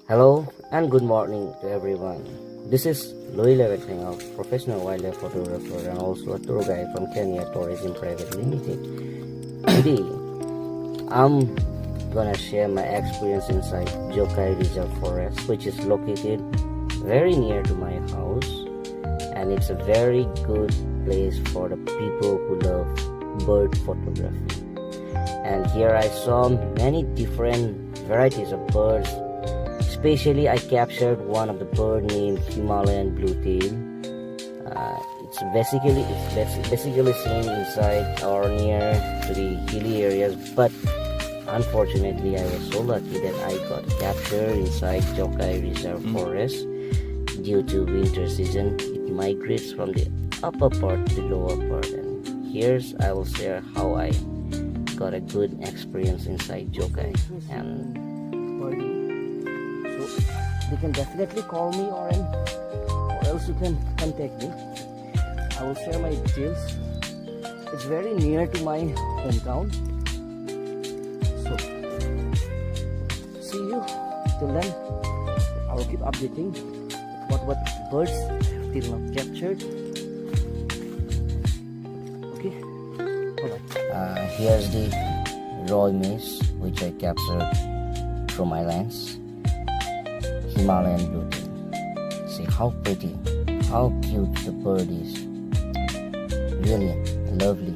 Hello and good morning to everyone. This is Bluetail, a professional wildlife photographer and also a tour guide from Kenya Tourism Private Limited. Today, I'm gonna share my experience inside Jokai Reserve Forest, which is located very near to my house, and it's a very good place for the people who love bird photography. And here I saw many different varieties of birds. Especially, I captured one of the bird named Himalayan Bluetail. It's basically seen inside or near to the hilly areas, but unfortunately, I was so lucky that I got captured inside Jokai Reserve Forest. Due to winter season, it migrates from the upper part to the lower part, and here's I will share how I got a good experience inside Jokai. And so they can definitely call me or else you can contact me. I will share my details. It's very near to my hometown. So see you till then. I will keep updating what birds till now captured. Okay, bye-bye. Here's the roy maize which I captured through my lens. Himalayan Bluetail. See how pretty, how cute the bird is. Really lovely.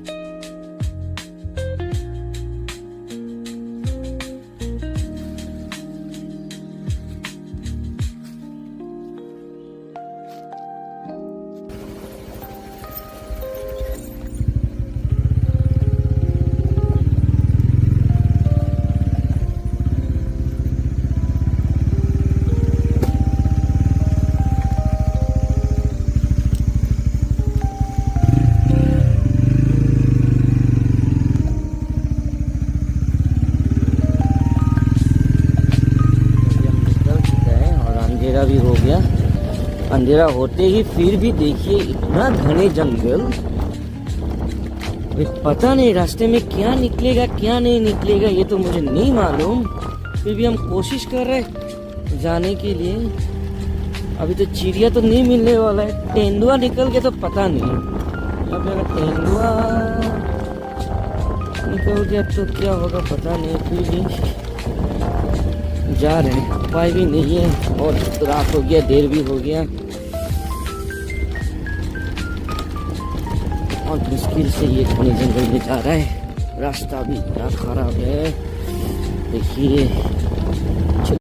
अंधेरा भी हो गया. अंधेरा होते ही फिर भी देखिए इतना घने जंगल. पता नहीं रास्ते में क्या निकलेगा क्या नहीं निकलेगा, ये तो मुझे नहीं मालूम. फिर भी हम कोशिश कर रहे जाने के लिए. अभी तो चिड़िया तो नहीं मिलने वाला है. तेंदुआ निकल के तो पता नहीं. अब अगर तेंदुआ निकल गया तो क्या होगा पता नहीं. फिर भी जा रहे हैं, उपाय भी नहीं है. और रात हो गया, देर भी हो गया, और मुश्किल से ये घने जंगल में जा रहा है. रास्ता भी इतना खराब है. देखिए